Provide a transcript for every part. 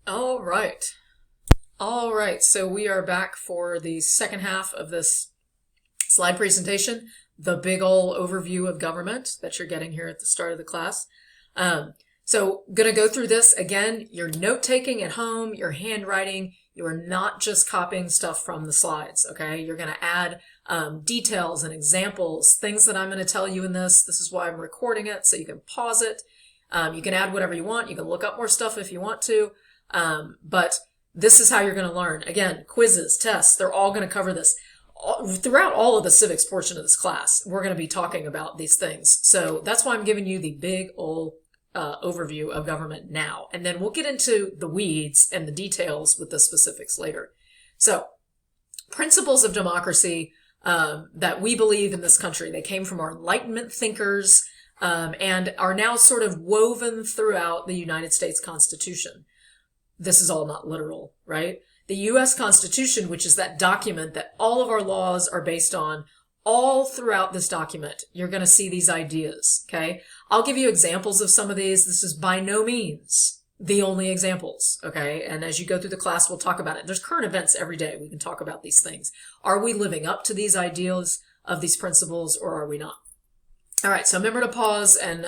All right. All right. So we are back for the second half of this slide presentation, the big ol' overview of government that you're getting here at the start of the class. So going to go through this again, your note taking at home, your handwriting, you are not just copying stuff from the slides, okay? You're going to add details and examples, things that I'm going to tell you in this. This is why I'm recording it, so you can pause it. You can add whatever you want. You can look up more stuff if you want to. But this is how you're going to learn. Again, quizzes, tests, they're all going to cover this. Throughout all of the civics portion of this class, we're going to be talking about these things. So that's why I'm giving you the big old overview of government now. And then we'll get into the weeds and the details with the specifics later. So principles of democracy that we believe in this country, they came from our Enlightenment thinkers and are now sort of woven throughout the United States Constitution. This is all not literal, right? The U.S. Constitution, which is that document that all of our laws are based on, all throughout this document, you're going to see these ideas, okay? I'll give you examples of some of these. This is by no means the only examples, okay? And as you go through the class, we'll talk about it. There's current events every day. We can talk about these things. Are we living up to these ideals of these principles, or are we not? All right, so remember to pause and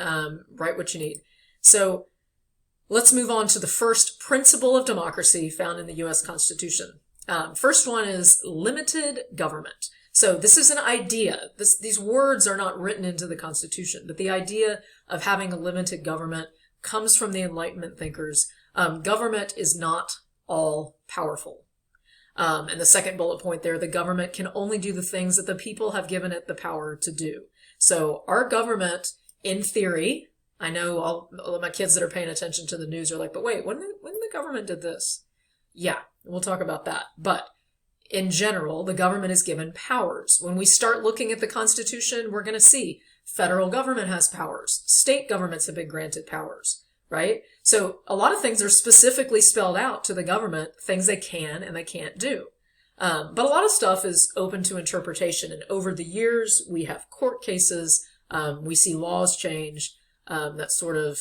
write what you need. So let's move on to the first principle of democracy found in the U.S. Constitution. First one is limited government. So this is an idea. These words are not written into the Constitution, but the idea of having a limited government comes from the Enlightenment thinkers. Government is not all powerful. And the second bullet point there, the government can only do the things that the people have given it the power to do. So our government, in theory, I know all of my kids that are paying attention to the news are like, but wait, when the government did this? Yeah, we'll talk about that. But in general, the government is given powers. When we start looking at the Constitution, we're going to see federal government has powers. State governments have been granted powers, right? So a lot of things are specifically spelled out to the government, things they can and they can't do. But a lot of stuff is open to interpretation. And over the years, we have court cases. We see laws change that sort of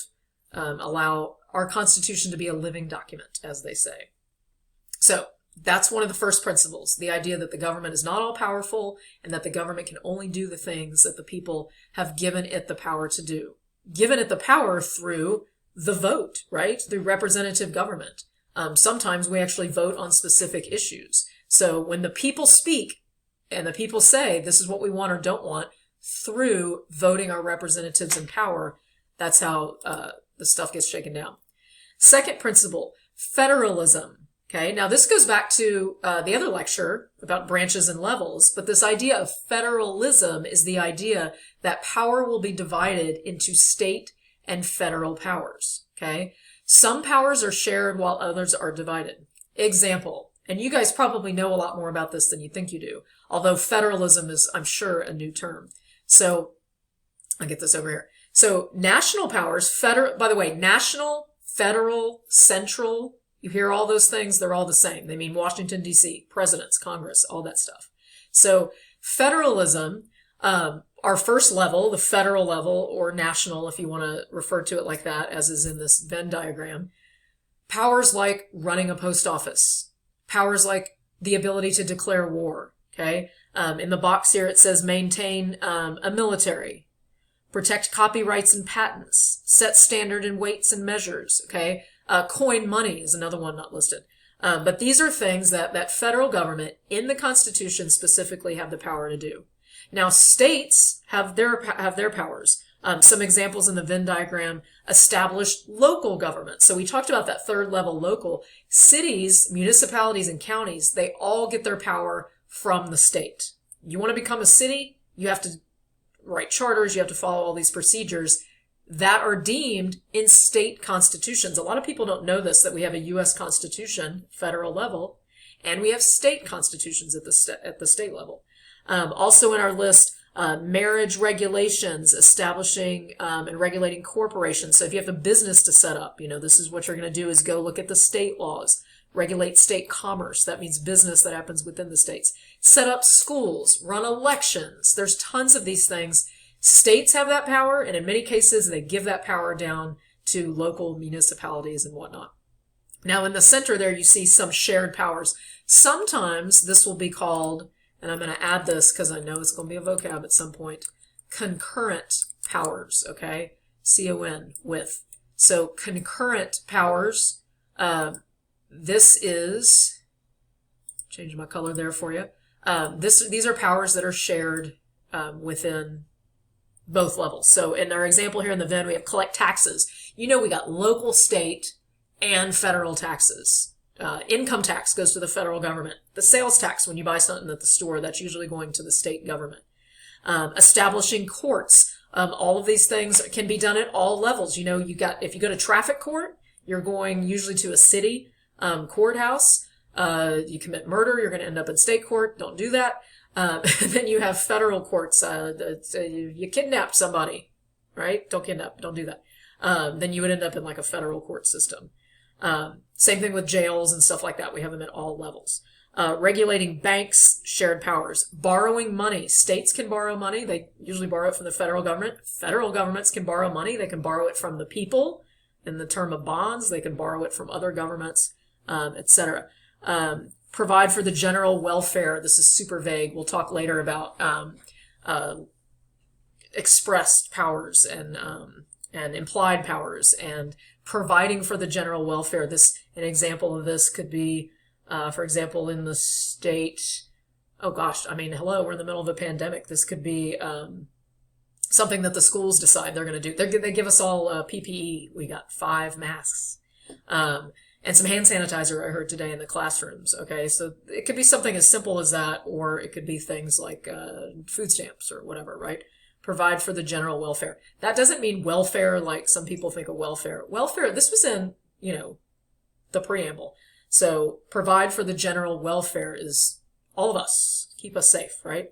allow our Constitution to be a living document, as they say. So that's one of the first principles, the idea that the government is not all powerful and that the government can only do the things that the people have given it the power to do. Given it the power through the vote, right? Through representative government. Sometimes we actually vote on specific issues. So when the people speak and the people say, this is what we want or don't want, through voting our representatives in power, that's how the stuff gets shaken down. Second principle, federalism. Okay, now this goes back to the other lecture about branches and levels, but this idea of federalism is the idea that power will be divided into state and federal powers. Okay, some powers are shared while others are divided. Example, and you guys probably know a lot more about this than you think you do, although federalism is, I'm sure, a new term. So I'll get this over here. So national powers, by the way, national, federal, central, you hear all those things, they're all the same. They mean Washington, D.C., presidents, Congress, all that stuff. So federalism, our first level, the federal level, or national, if you want to refer to it like that, as is in this Venn diagram, powers like running a post office, powers like the ability to declare war, okay? In the box here, it says maintain a military, protect copyrights and patents, set standard in weights and measures, okay? Coin money is another one not listed. But these are things that federal government in the Constitution specifically have the power to do. Now, states have their powers. Some examples in the Venn diagram, established local government. So we talked about that third level local. Cities, municipalities, and counties, they all get their power from the state. You want to become a city, you have to write charters, you have to follow all these procedures that are deemed in state constitutions. A lot of people don't know this, that we have a U.S. Constitution, federal level, and we have state constitutions at the state level. Also in our list, marriage regulations, establishing and regulating corporations. So if you have a business to set up, this is what you're going to do is go look at the state laws, regulate state commerce. That means business that happens within the states. Set up schools, run elections. There's tons of these things. States have that power, and in many cases, they give that power down to local municipalities and whatnot. Now in the center there you see some shared powers. Sometimes this will be called, and I'm going to add this because I know it's going to be a vocab at some point, concurrent powers, okay? C-O-N, with. So concurrent powers, this is, change my color there for you. These are powers that are shared within both levels. So in our example here in the VIN, we have collect taxes. You know we got local, state, and federal taxes. Income tax goes to the federal government. The sales tax, when you buy something at the store, that's usually going to the state government. Establishing courts. All of these things can be done at all levels. You know, if you go to traffic court, you're going usually to a city courthouse. You commit murder, you're going to end up in state court. Don't do that. Then you have federal courts. You kidnapped somebody, right? Don't kidnap. Don't do that. Then you would end up in like a federal court system. Same thing with jails and stuff like that. We have them at all levels. Regulating banks, shared powers. Borrowing money. States can borrow money. They usually borrow it from the federal government. Federal governments can borrow money. They can borrow it from the people in the term of bonds. They can borrow it from other governments, etc. Provide for the general welfare. This is super vague. We'll talk later about expressed powers and implied powers and providing for the general welfare. An example of this could be, for example, in the state, oh gosh, I mean, hello, we're in the middle of a pandemic. This could be something that the schools decide they're going to do. They give us all PPE. We got 5 masks. And some hand sanitizer I heard today in the classrooms, okay? So it could be something as simple as that, or it could be things like food stamps or whatever, right? Provide for the general welfare. That doesn't mean welfare like some people think of welfare. Welfare, this was in, the preamble. So provide for the general welfare is all of us. Keep us safe, right?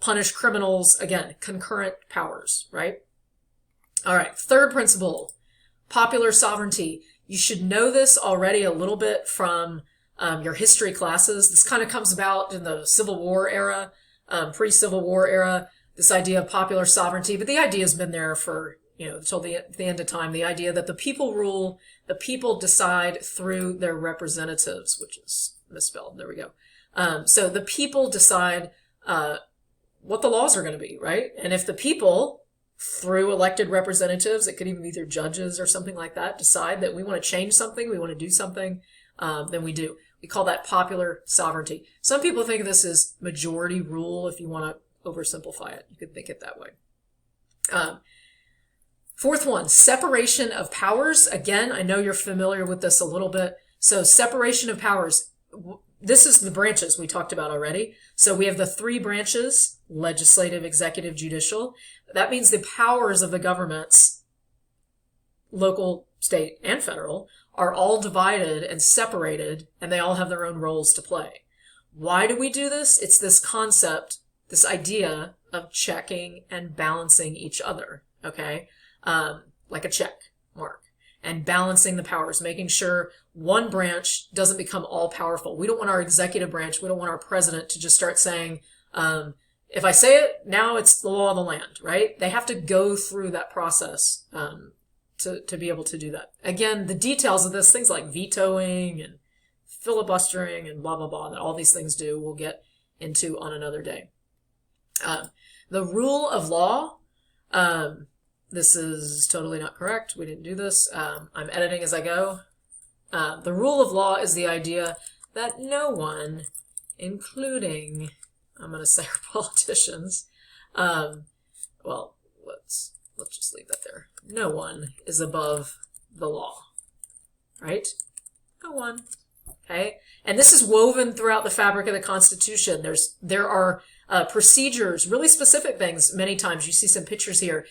Punish criminals, again, concurrent powers, right? All right, third principle, popular sovereignty. You should know this already a little bit from your history classes. This kind of comes about in the Civil War era, pre-Civil War era, this idea of popular sovereignty. But the idea has been there for, until the end of time. The idea that the people rule, the people decide through their representatives, which is misspelled. There we go. So the people decide what the laws are going to be, right? And if the people, through elected representatives, it could even be their judges or something like that, decide that we want to change something, we want to do something, then we do. We call that popular sovereignty. Some people think of this as majority rule. If you want to oversimplify it, you could think it that way. Fourth one, separation of powers. Again, I know you're familiar with this a little bit. So separation of powers. This is the branches we talked about already. So we have the 3 branches, legislative, executive, judicial. That means the powers of the governments, local, state, and federal, are all divided and separated, and they all have their own roles to play. Why do we do this? It's this concept, this idea of checking and balancing each other, okay? Like a check mark. And balancing the powers, making sure one branch doesn't become all powerful. We don't want our executive branch, we don't want our president to just start saying, if I say it, now it's the law of the land, right? They have to go through that process to be able to do that. Again, the details of this, things like vetoing and filibustering and blah, blah, blah, that all these things do, we'll get into on another day. The rule of law, this is totally not correct. We didn't do this. I'm editing as I go. The rule of law is the idea that no one, including, I'm going to say our politicians, well, let's just leave that there. No one is above the law, right? No one. Okay? And this is woven throughout the fabric of the Constitution. There are procedures, really specific things. Many times you see some pictures here.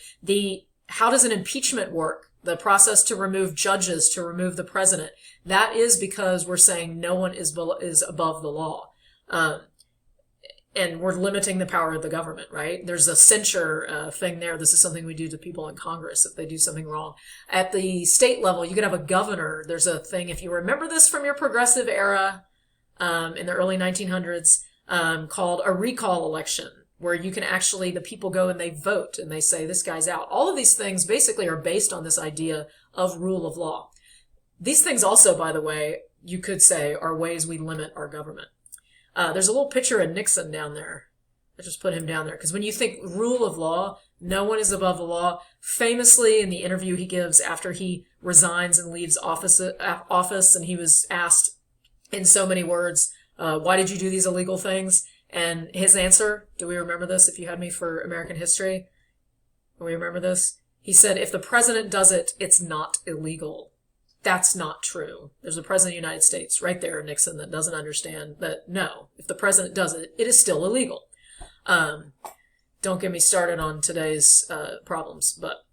How does an impeachment work? The process to remove judges, to remove the president. That is because we're saying no one is above the law. And we're limiting the power of the government, right? There's a censure thing there. This is something we do to people in Congress if they do something wrong. At the state level, you could have a governor. There's a thing, if you remember this from your progressive era in the early 1900s, called a recall election, where you can actually, the people go and they vote and they say, this guy's out. All of these things basically are based on this idea of rule of law. These things also, by the way, you could say are ways we limit our government. There's a little picture of Nixon down there. I just put him down there because when you think rule of law, no one is above the law. Famously, in the interview he gives after he resigns and leaves office, and he was asked in so many words, why did you do these illegal things? And his answer, do we remember this if you had me for American history? Do we remember this? He said, if the president does it, it's not illegal. That's not true. There's a president of the United States right there, Nixon, that doesn't understand that, no, if the president does it, it is still illegal. Don't get me started on today's problems. But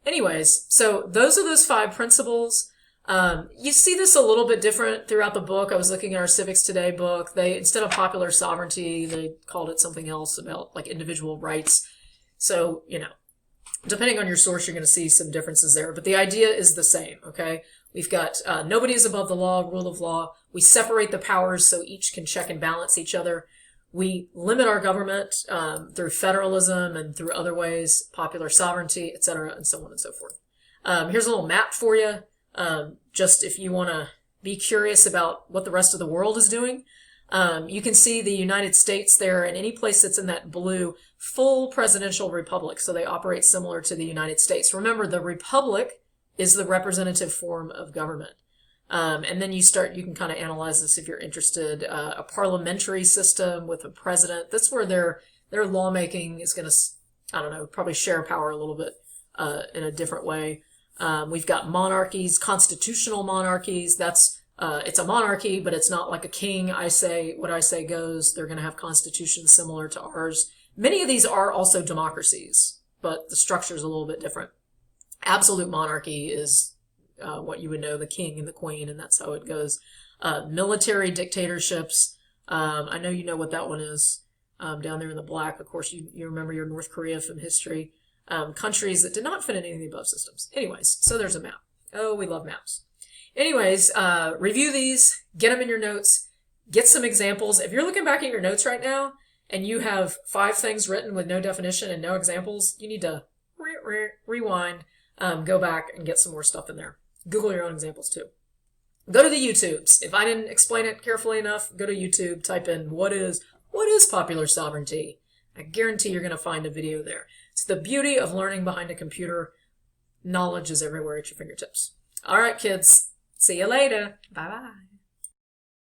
anyways, so those are those 5 principles. You see this a little bit different throughout the book. I was looking at our Civics Today book. They, instead of popular sovereignty, they called it something else about like individual rights. So, you know, depending on your source, you're going to see some differences there. But the idea is the same, okay? We've got nobody is above the law, rule of law. We separate the powers so each can check and balance each other. We limit our government through federalism and through other ways, popular sovereignty, etc., and so on and so forth. Here's a little map for you, just if you want to be curious about what the rest of the world is doing. You can see the United States there, and any place that's in that blue, full presidential republic, so they operate similar to the United States. Remember, the republic is the representative form of government. And then you can kind of analyze this if you're interested. A parliamentary system with a president. That's where their lawmaking is going to, I don't know, probably share power a little bit in a different way. We've got monarchies, constitutional monarchies. That's it's a monarchy, but it's not like a king. I say what I say goes. They're going to have constitutions similar to ours. Many of these are also democracies, but the structure is a little bit different. Absolute monarchy is what you would know, the king and the queen, and that's how it goes. Military dictatorships. I know you know what that one is. Down there in the black, of course, you remember your North Korea from history. Countries that did not fit in any of the above systems. Anyways, so there's a map. Oh, we love maps. Anyways, review these, get them in your notes, get some examples. If you're looking back at your notes right now and you have 5 things written with no definition and no examples, you need to rewind, go back and get some more stuff in there. Google your own examples too. Go to the YouTubes. If I didn't explain it carefully enough, go to YouTube, type in what is popular sovereignty. I guarantee you're going to find a video there. It's the beauty of learning behind a computer. Knowledge is everywhere at your fingertips. All right, kids. See you later. Bye-bye.